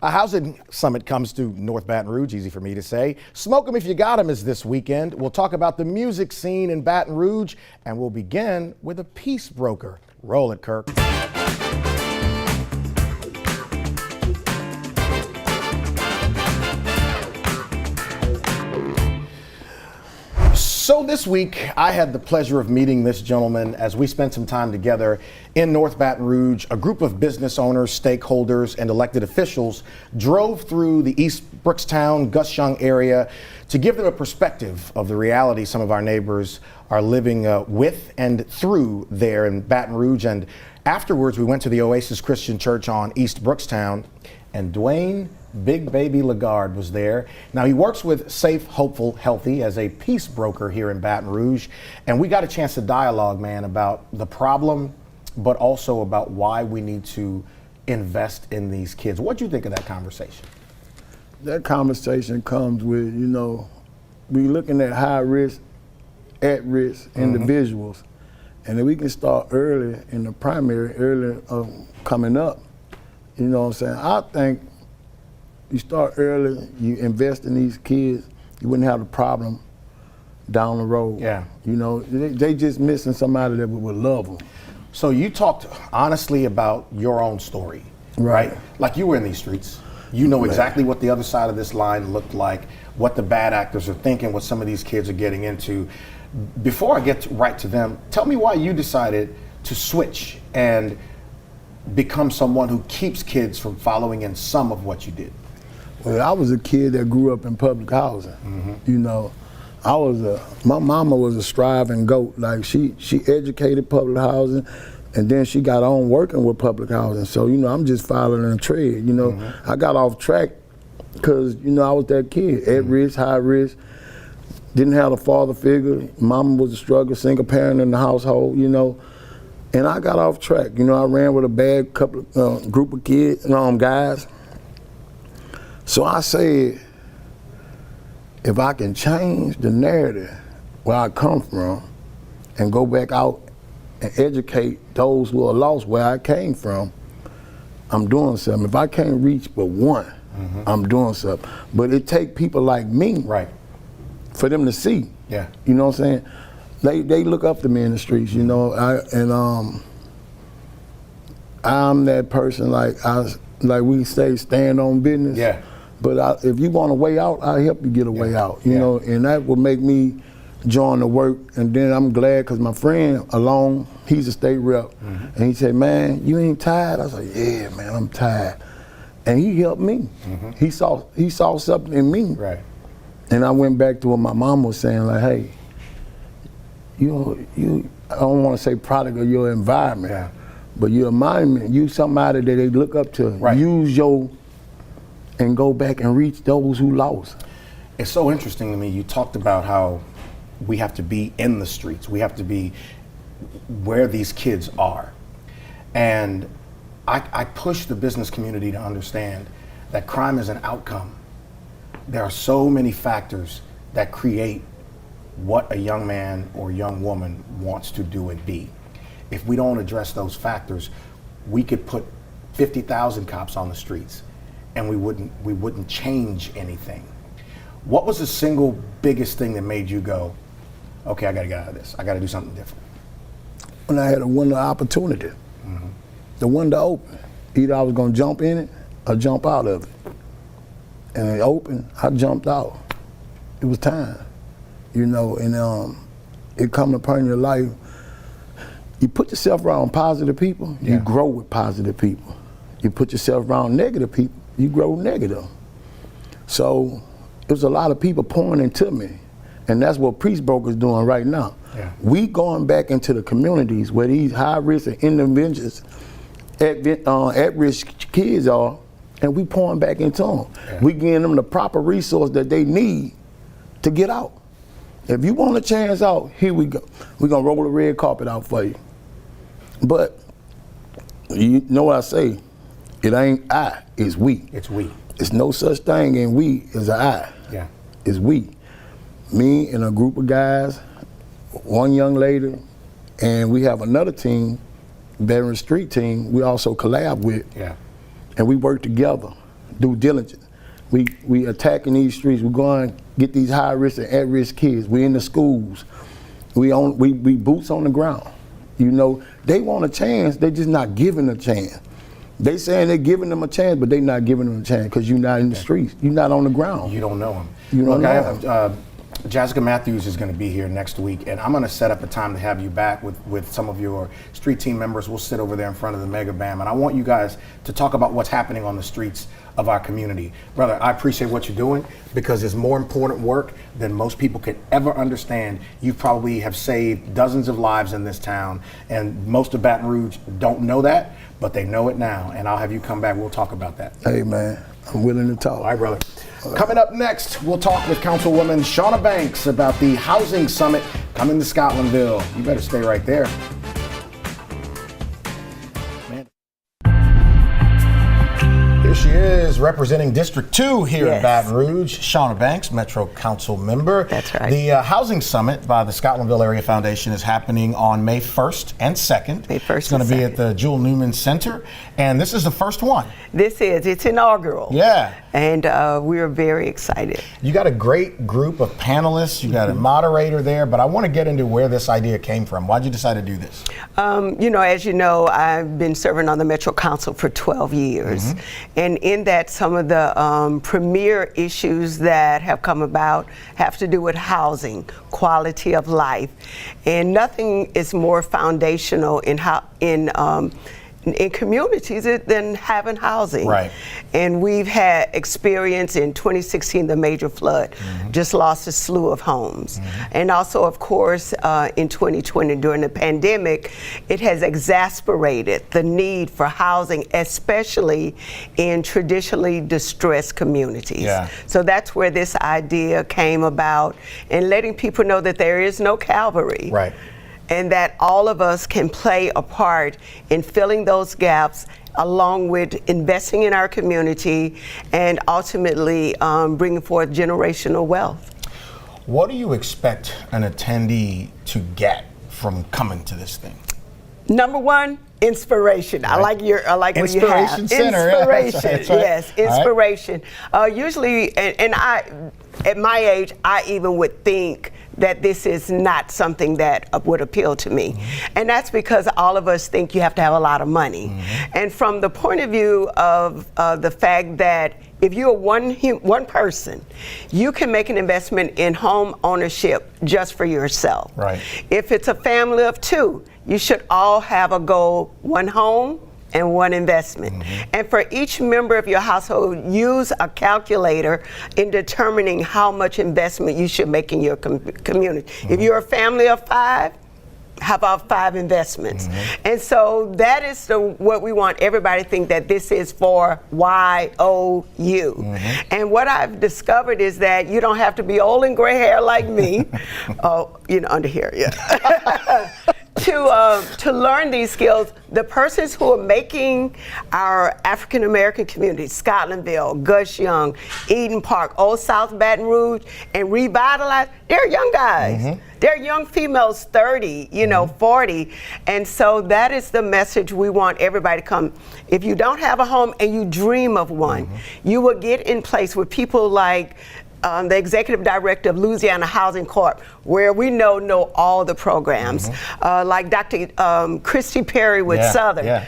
A housing summit comes to North Baton Rouge, easy for me to say. Smoke 'em if you got 'em is this weekend. We'll talk about the music scene in Baton Rouge, and we'll begin with a peace broker. Roll it, Kirk. So this week, I had the pleasure of meeting this gentleman as we spent some time together in North Baton Rouge. A group of business owners, stakeholders, and elected officials drove through the East Brookstown, Gus Young area to give them a perspective of the reality some of our neighbors are living with and through there in Baton Rouge. And afterwards, we went to the Oasis Christian Church on East Brookstown, and Dwayne Big Baby Lagarde was there. Now he works with Safe, Hopeful, Healthy as a peace broker here in Baton Rouge. And we got a chance to dialogue, man, about the problem, but also about why we need to invest in these kids. What'd you think of that conversation? That conversation comes with, we looking at high risk, at risk individuals. And if we can start early in the primary, early coming up, you know what I'm saying? I think you start early, you invest in these kids, you wouldn't have the problem down the road. Yeah. They just missing somebody that would love them. So you talked honestly about your own story, right? Like you were in these streets. You know exactly what the other side of this line looked like, what the bad actors are thinking, what some of these kids are getting into. Before I get right to them, tell me why you decided to switch and become someone who keeps kids from following in some of what you did. Well, I was a kid that grew up in public housing. My mama was a striving goat. Like she educated public housing, and then she got on working with public housing. So, I'm just following her trade. I got off track because, I was that kid, at risk, high risk, didn't have a father figure. Mama was a struggle, single parent in the household, and I got off track. I ran with a bad group of kids, guys. So I said, if I can change the narrative where I come from and go back out and educate those who are lost where I came from, I'm doing something. If I can't reach but one, I'm doing something. But it take people like me for them to see. Yeah. You know what I'm saying? They look up to me in the streets, I'm that person like we say, stand on business. Yeah. But if you want a way out, I'll help you get a way out, and that would make me join the work. And then I'm glad because my friend alone, he's a state rep, and he said, man, you ain't tired? I said, yeah, man, I'm tired. And he helped me. He saw something in me. Right. And I went back to what my mom was saying, like, hey, you I don't want to say product of your environment, but your environment, you somebody that they look up to. Use your and go back and reach those who lost. It's so interesting to me. You talked about how we have to be in the streets. We have to be where these kids are. And I push the business community to understand that crime is an outcome. There are so many factors that create what a young man or young woman wants to do and be. If we don't address those factors, we could put 50,000 cops on the streets and we wouldn't change anything. What was the single biggest thing that made you go, okay, I gotta get out of this. I gotta do something different? When I had a window of opportunity, the window opened. Either I was gonna jump in it or jump out of it. And it opened, I jumped out. It was time, and it come upon your life. You put yourself around positive people, you grow with positive people. You put yourself around negative people, you grow negative. So there's a lot of people pouring into me, and that's what Peace Broker's doing right now. We going back into the communities where these high risk and interventions at risk kids are, and we pouring back into them. We giving them the proper resource that they need to get out. If you want a chance out, here we go. We're gonna roll the red carpet out for you. But you know what I say? It ain't I, it's we. It's we. It's no such thing in we as an I. Yeah. It's we. Me and a group of guys, one young lady, and we have another team, Veteran Street team, we also collab with. Yeah. And we work together. due diligence. We attacking these streets. We going to get these high risk and at risk kids. We in the schools. We boots on the ground. You know, they want a chance. They just not giving a chance. They saying they're giving them a chance, but they not giving them a chance because you're not in the streets. You're not on the ground. You don't know them. You don't know them. Jessica Matthews is going to be here next week, and I'm going to set up a time to have you back with some of your street team members. We'll sit over there in front of the Mega Bam, and I want you guys to talk about what's happening on the streets of our community. Brother, I appreciate what you're doing because it's more important work than most people could ever understand. You probably have saved dozens of lives in this town, and most of Baton Rouge don't know that, but they know it now, and I'll have you come back. We'll talk about that. Hey, man, I'm willing to talk. All right, brother. Coming up next, we'll talk with Councilwoman Shauna Banks about the housing summit coming to Scotlandville. You better stay right there. Man. Here she is, representing District 2 here in Baton Rouge. Shauna Banks, Metro Council member. That's right. The housing summit by the Scotlandville Area Foundation is happening on May 1st and 2nd. May 1st It's going to be at the Jewel Newman Center, and this is the first one. It's inaugural. Yeah. And we're very excited. You got a great group of panelists. You got a moderator there, but I want to get into where this idea came from. Why'd you decide to do this? As you know, I've been serving on the Metro Council for 12 years. And in that, some of the premier issues that have come about have to do with housing, quality of life. And nothing is more foundational in communities than having housing. Right. And we've had experience in 2016, the major flood, just lost a slew of homes. And also, of course, in 2020, during the pandemic, it has exacerbated the need for housing, especially in traditionally distressed communities. Yeah. So that's where this idea came about, and letting people know that there is no Calvary. Right. And that all of us can play a part in filling those gaps, along with investing in our community and ultimately bringing forth generational wealth. What do you expect an attendee to get from coming to this thing? Number one, inspiration. Right. I like what you have. Inspiration Center. Inspiration. That's right. Yes, inspiration. Right. Usually, and I, at my age, I even would think that this is not something that would appeal to me. And that's because all of us think you have to have a lot of money. And from the point of view of the fact that if you're one person, you can make an investment in home ownership just for yourself. Right. If it's a family of two, you should all have a goal, one home and one investment. And for each member of your household, use a calculator in determining how much investment you should make in your community. If you're a family of 5, how about 5 investments? And so that is what we want everybody to think, that this is for YOU. And what I've discovered is that you don't have to be old and gray hair like me, under here, to learn these skills. The persons who are making our African American communities, Scotlandville, Gush Young, Eden Park, Old South Baton Rouge, and Revitalize, they're young guys. They're young females, 30, 40. And so that is the message we want everybody to come. If you don't have a home and you dream of one, you will get in place with people like the executive director of Louisiana Housing Corp, where we know all the programs, like Dr. Christy Perry with Southern.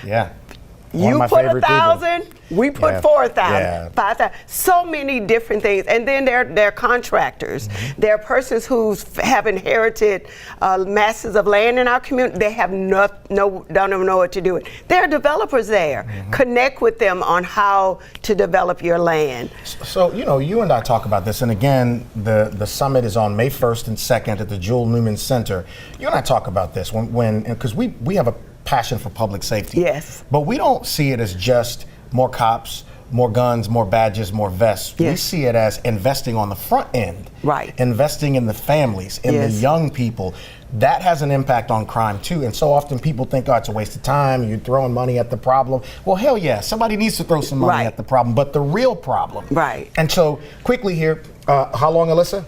You put 1,000, we put 4,000, 5,000, so many different things. And then they're contractors. They're persons who have inherited masses of land in our community. They have don't even know what to do with. There are developers there. Connect with them on how to develop your land. So, you and I talk about this, and again, the summit is on May 1st and 2nd at the Jewel Newman Center. You and I talk about this because we have a passion for public safety. Yes. But we don't see it as just more cops, more guns, more badges, more vests. Yes. We see it as investing on the front end. Right. Investing in the families, in the young people. That has an impact on crime too. And so often people think, it's a waste of time, you're throwing money at the problem. Well, hell yeah, somebody needs to throw some money at the problem, but the real problem. Right. And so quickly here, how long, Alyssa?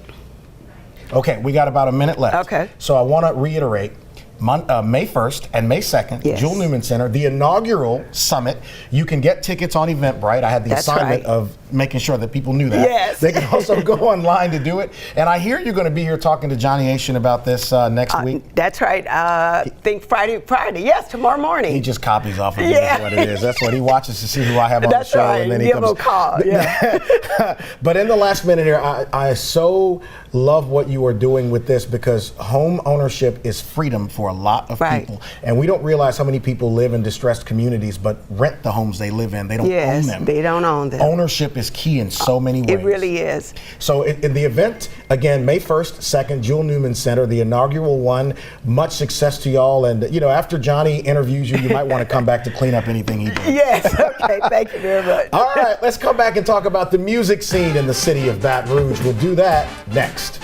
Okay, we got about a minute left. Okay. So I want to reiterate, May 1st and May 2nd, Yes. Jewel Newman Center, the inaugural summit. You can get tickets on Eventbrite. I had the That's assignment right. of making sure that people knew that. Yes. They can also go online to do it. And I hear you're going to be here talking to Johnny Asian about this next week. That's right. I think Friday. Yes, tomorrow morning. He just copies off of me, Yeah. is what it is. That's what he watches to see who I have on That's the show, right. and then he Give him comes. a call. Yeah. But in the last minute here, I so love what you are doing with this, because home ownership is freedom for a lot of Right. people, and we don't realize how many people live in distressed communities but rent the homes they live in. They don't Yes, own them. they don't own them. Ownership is key in so many ways. It really is. So in the event, again, May 1st, 2nd, Jewel Newman Center, the inaugural one. Much success to y'all. And, after Johnny interviews you, you might want to come back to clean up anything he did. Yes. Okay. Thank you very much. All right, let's come back and talk about the music scene in the city of Baton Rouge. We'll do that next.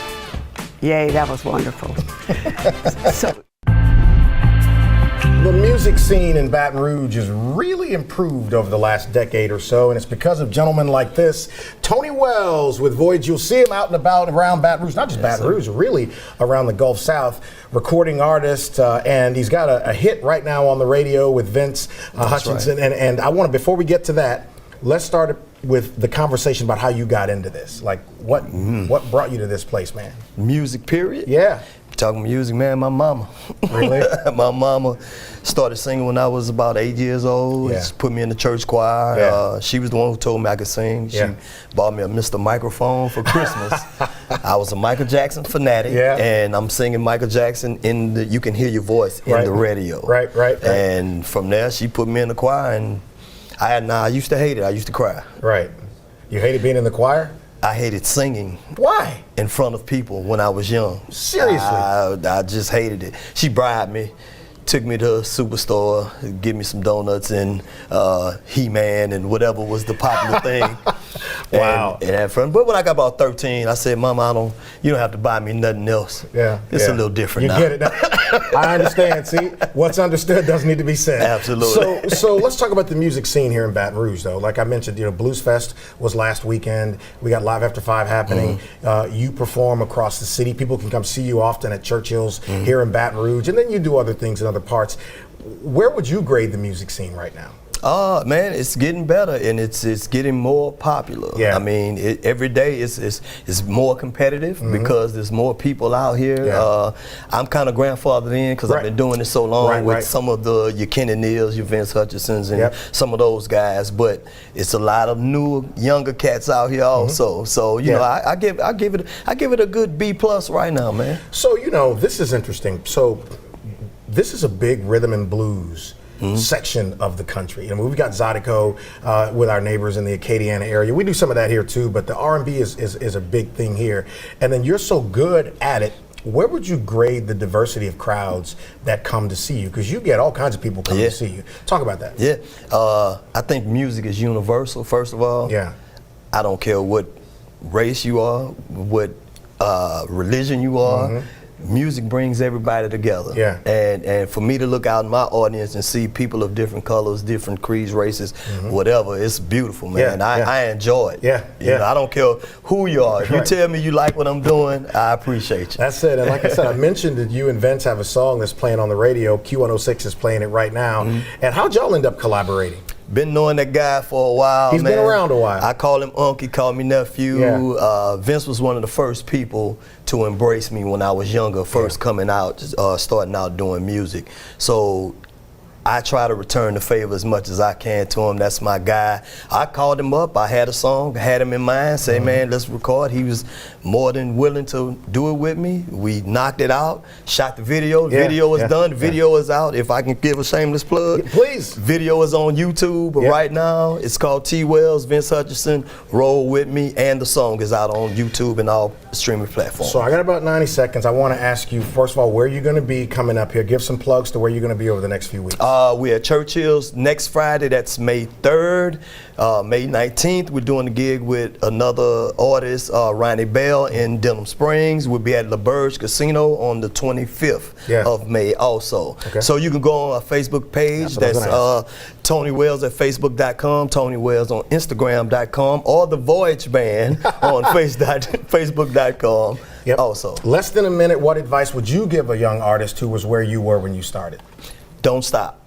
Yay, that was wonderful. So, The music scene in Baton Rouge has really improved over the last decade or so, and it's because of gentlemen like this. Tony Wells with Voyage. You'll see him out and about around Baton Rouge, not just Baton Rouge, really around the Gulf South, recording artist, and he's got a hit right now on the radio with Vince Hutchinson. right. And I want to, before we get to that, let's start with the conversation about how you got into this. Like, what brought you to this place, man? Music, period. Yeah. Talking music, man, my mama. Really? My mama started singing when I was about 8 years old. Yeah. She put me in the church choir. Yeah. She was the one who told me I could sing. She Yeah. bought me a Mr. Microphone for Christmas. I was a Michael Jackson fanatic, Yeah. and I'm singing Michael Jackson in the, you can hear your voice in Right. the radio. Right. And from there, she put me in the choir, and I used to hate it. I used to cry. Right. You hated being in the choir? I hated singing Why? in front of people when I was young. Seriously? I just hated it. She bribed me, took me to a superstore, give me some donuts and He-Man and whatever was the popular thing. Wow. And had fun. But when I got about 13, I said, Mama, you don't have to buy me nothing else. Yeah. It's yeah. a little different you now. get it now. I understand. See, what's understood doesn't need to be said. Absolutely. So let's talk about the music scene here in Baton Rouge, though. Like I mentioned, Blues Fest was last weekend. We got Live After 5 happening. You perform across the city. People can come see you often at Churchill's here in Baton Rouge, and then you do other things in other parts. Where would you grade the music scene right now? Man, it's getting better and it's getting more popular. Yeah. I mean, every day it's more competitive because there's more people out here. Yeah. I'm kind of grandfathered in because Right. I've been doing this so long with Right. some of your Kenny Neals, your Vince Hutchinsons, and Yep. some of those guys. But it's a lot of new, younger cats out here also. So you know, I give it a good B+ right now, man. So this is interesting. So this is a big rhythm and blues section of the country. We've got Zydeco with our neighbors in the Acadiana area. We do some of that here too, but the R&B is a big thing here. And then you're so good at it. Where would you grade the diversity of crowds that come to see you? Because you get all kinds of people coming to see you. Talk about that. Yeah, I think music is universal. First of all, Yeah. I don't care what race you are, what religion you are. Music brings everybody together. Yeah. And for me to look out in my audience and see people of different colors, different creeds, races, whatever, it's beautiful, man. Yeah, yeah. I enjoy it. Yeah, You yeah. know, I don't care who you are. If you Right. tell me you like what I'm doing, I appreciate you. That's it. And like I said, I mentioned that you and Vince have a song that's playing on the radio. Q106 is playing it right now. And how'd y'all end up collaborating? Been knowing that guy for a while. He's been man. around a while. I call him Unc, he called me nephew. Yeah. Vince was one of the first people to embrace me when I was younger, first coming out, starting out doing music. So I try to return the favor as much as I can to him. That's my guy. I called him up. I had a song, had him in mind, say, man, let's record. He was more than willing to do it with me. We knocked it out, shot the video. The video is done. The video is out. If I can give a shameless plug. Please. Video is on YouTube right now. It's called T. Wells, Vince Hutchinson, Roll With Me, and the song is out on YouTube and all streaming platforms. So I got about 90 seconds. I want to ask you, first of all, where you're going to be coming up here. Give some plugs to where you're going to be over the next few weeks. We're at Churchill's next Friday. That's May 3rd. May 19th, we're doing a gig with another artist, Ronnie Bell, in Denham Springs. We'll be at La Burge Casino on the 25th of May also. Okay. So you can go on our Facebook page. That's That's Tony Wells at Facebook.com, Tony Wells on Instagram.com, or the Voyage Band on Facebook.com. Yep. also. Less than a minute, what advice would you give a young artist who was where you were when you started? Don't stop.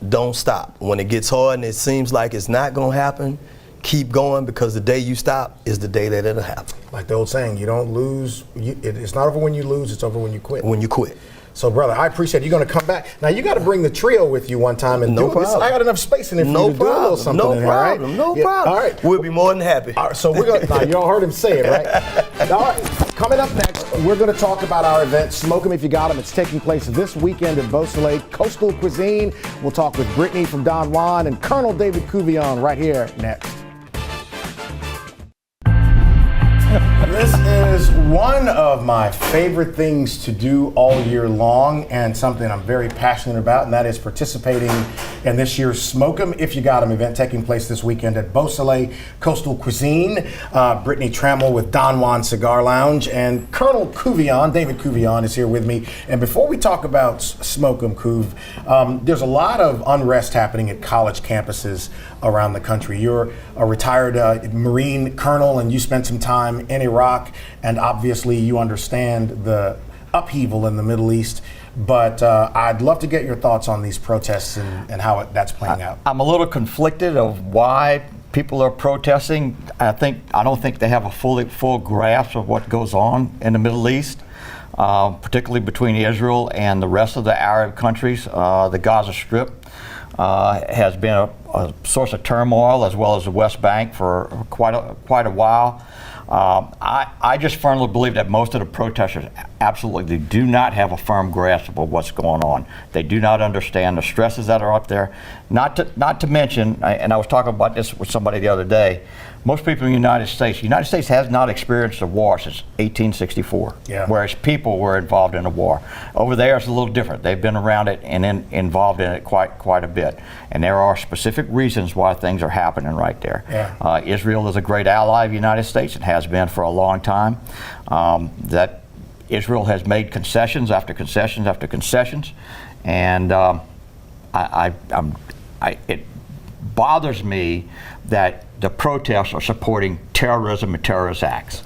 Don't stop. When it gets hard and it seems like it's not going to happen, keep going, because the day you stop is the day that it'll happen. Like the old saying, you don't lose. It's not over when you lose, it's over when you quit. When you quit. So, brother, I appreciate you're going to come back. Now, you got to bring the trio with you one time and No do this. problem. I got enough space in there for you to do a little something No in here, all right? problem. No Yeah, problem. All right. We'll be more than happy. All right, so we're going to, now, y'all heard him say it, right? All right, coming up next, we're going to talk about our event, Smoke 'em If You Got 'em. It's taking place this weekend at Beausoleil Coastal Cuisine. We'll talk with Brittany from Don Juan and Colonel David Couvillon right here next. This is one of my favorite things to do all year long, and something I'm very passionate about, and that is participating in this year's Smoke 'em If You Got 'em event taking place this weekend at Beausoleil Coastal Cuisine. Brittany Trammell with Don Juan Cigar Lounge, and Colonel Couvillon, David Couvillon, is here with me. And before we talk about Smoke 'em, Couv, there's a lot of unrest happening at college campuses around the country. You're a retired Marine colonel, and you spent some time in Iraq, and obviously you understand the upheaval in the Middle East. But I'd love to get your thoughts on these protests and how that's playing out. I'm a little conflicted of why people are protesting. I don't think they have a full grasp of what goes on in the Middle East, particularly between Israel and the rest of the Arab countries. The Gaza Strip has been a source of turmoil, as well as the West Bank, for quite a while. I just firmly believe that most of the protesters absolutely do not have a firm grasp of what's going on. They do not understand the stresses that are up there. Not to mention, and I was talking about this with somebody the other day, most people in the United States has not experienced a war since 1864, whereas people were involved in a war. Over there it's a little different. They've been around it and involved in it quite a bit. And there are specific reasons why things are happening right there. Yeah. Israel is a great ally of the United States. It has been for a long time. That Israel has made concessions after concessions after concessions, and it bothers me that the protests are supporting terrorism and terrorist acts.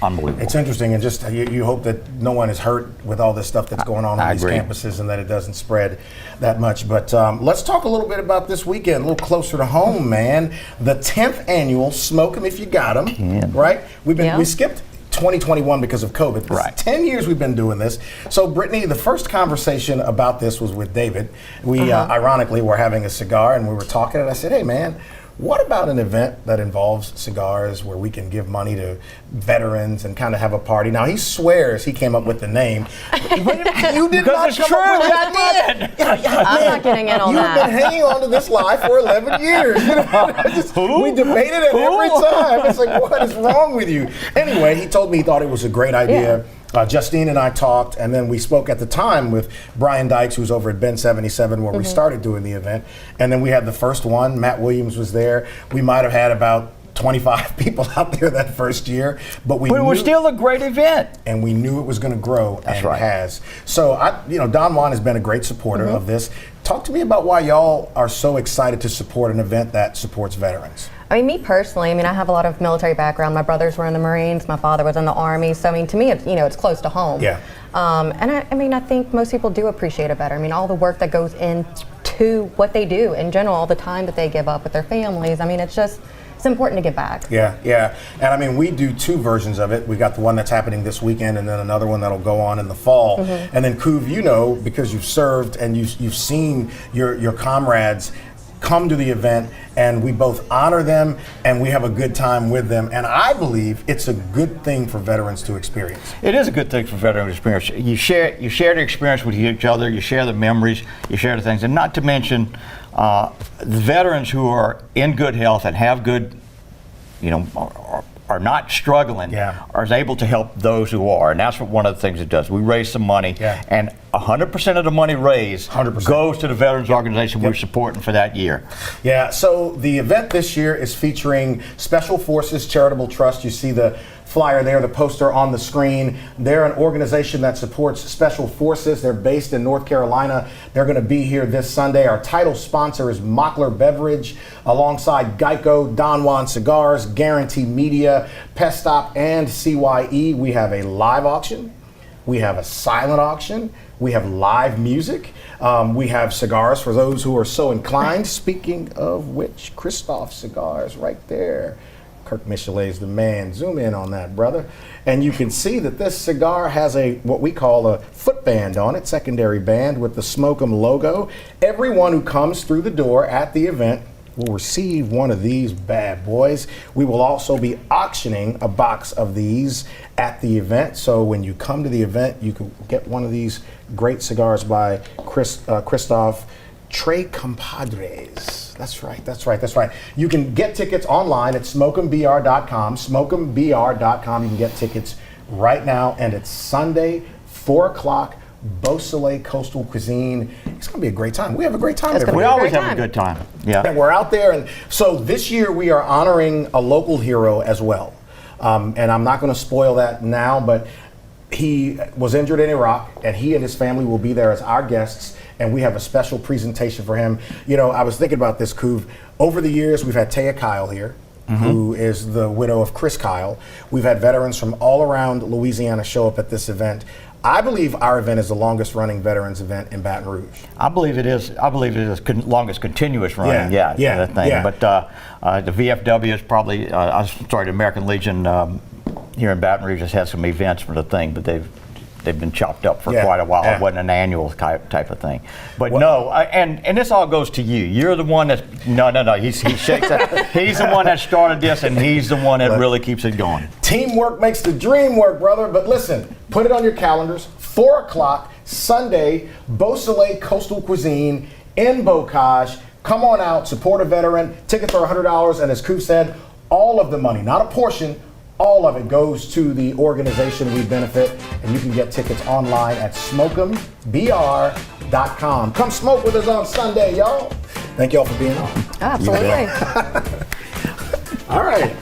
Unbelievable. It's interesting, and just you hope that no one is hurt with all this stuff that's going on these agree. campuses, and that it doesn't spread that much. But let's talk a little bit about this weekend, a little closer to home, man. The 10th annual Smoke 'em If You Got 'em, right? We skipped 2021 because of COVID. Right. 10 years we've been doing this. So, Brittany, the first conversation about this was with David. We ironically were having a cigar, and we were talking, and I said, hey, man, what about an event that involves cigars where we can give money to veterans and kind of have a party? Now, he swears he came up with the name. You did Because not it's come true, up with I it. did. I'm not getting in on that. You've been hanging on to this lie for 11 years. We debated it every time. It's like, what is wrong with you? Anyway, he told me he thought it was a great idea. Justine and I talked, and then we spoke at the time with Brian Dykes, who's over at Ben 77, where we started doing the event. And then we had the first one. Matt Williams was there. We might have had about 25 people out there that first year, but it was still a great event. And we knew it was going to grow, and right. It has. So, Don Juan has been a great supporter of this. Talk to me about why y'all are so excited to support an event that supports veterans. I mean, me personally, I have a lot of military background. My brothers were in the Marines. My father was in the Army. So, to me, it's close to home. Yeah. And I think most people do appreciate it better. All the work that goes into what they do in general, all the time that they give up with their families. It's important to give back. Yeah. And we do two versions of it. We got the one that's happening this weekend, and then another one that'll go on in the fall. And then, Couv, because you've served and you've seen your comrades come to the event, and we both honor them and we have a good time with them. And I believe it's a good thing for veterans to experience. It is a good thing for veterans to experience. You share the experience with each other, you share the memories, you share the things, and not to mention the veterans who are in good health and have good, are not struggling, are able to help those who are. And that's what one of the things it does. We raise some money, and 100% of the money raised 100% goes to the veterans organization we're supporting for that year. Yeah, so the event this year is featuring Special Forces Charitable Trust. You see the flyer there, the poster on the screen. They're an organization that supports special forces. They're based in North Carolina. They're going to be here this Sunday. Our title sponsor is Mockler Beverage, alongside Geico, Don Juan Cigars, Guarantee Media, Pest Stop, and CYE. We have a live auction. We have a silent auction. We have live music. We have cigars for those who are so inclined. Speaking of which, Christoph Cigars right there. Kirk Michelet's the man. Zoom in on that, brother. And you can see that this cigar has what we call a foot band on it, secondary band with the Smoke 'em logo. Everyone who comes through the door at the event will receive one of these bad boys. We will also be auctioning a box of these at the event. So when you come to the event, you can get one of these great cigars by Christoph Tres Compadres. That's right. You can get tickets online at smokeembr.com. Smokeembr.com. You can get tickets right now, and it's Sunday, 4 o'clock. Beausoleil Coastal Cuisine. It's going to be a great time. We have a great time. We always have a good time. Yeah. And we're out there, and so this year we are honoring a local hero as well. And I'm not going to spoil that now, but he was injured in Iraq, and he and his family will be there as our guests, and we have a special presentation for him. You know, I was thinking about this, Kuv. Over the years, we've had Taya Kyle here, who is the widow of Chris Kyle. We've had veterans from all around Louisiana show up at this event. I believe our event is the longest running veterans event in Baton Rouge. I believe it is. Longest continuous running. Yeah. But the VFW is probably. The American Legion here in Baton Rouge has had some events for the thing, but they've been chopped up for quite a while. Yeah. It wasn't an annual type of thing. But and this all goes to you. You're the one that he shakes that. He's the one that started this, and he's the one that really keeps it going. Teamwork makes the dream work, brother. But listen, put it on your calendars. 4 o'clock Sunday, Beausoleil Coastal Cuisine in Bocage. Come on out, support a veteran. Tickets are $100, and as Kuv said, all of the money, not a portion, all of it goes to the organization we benefit, and you can get tickets online at smokeembr.com. Come smoke with us on Sunday, y'all. Thank y'all for being on. Absolutely. All right.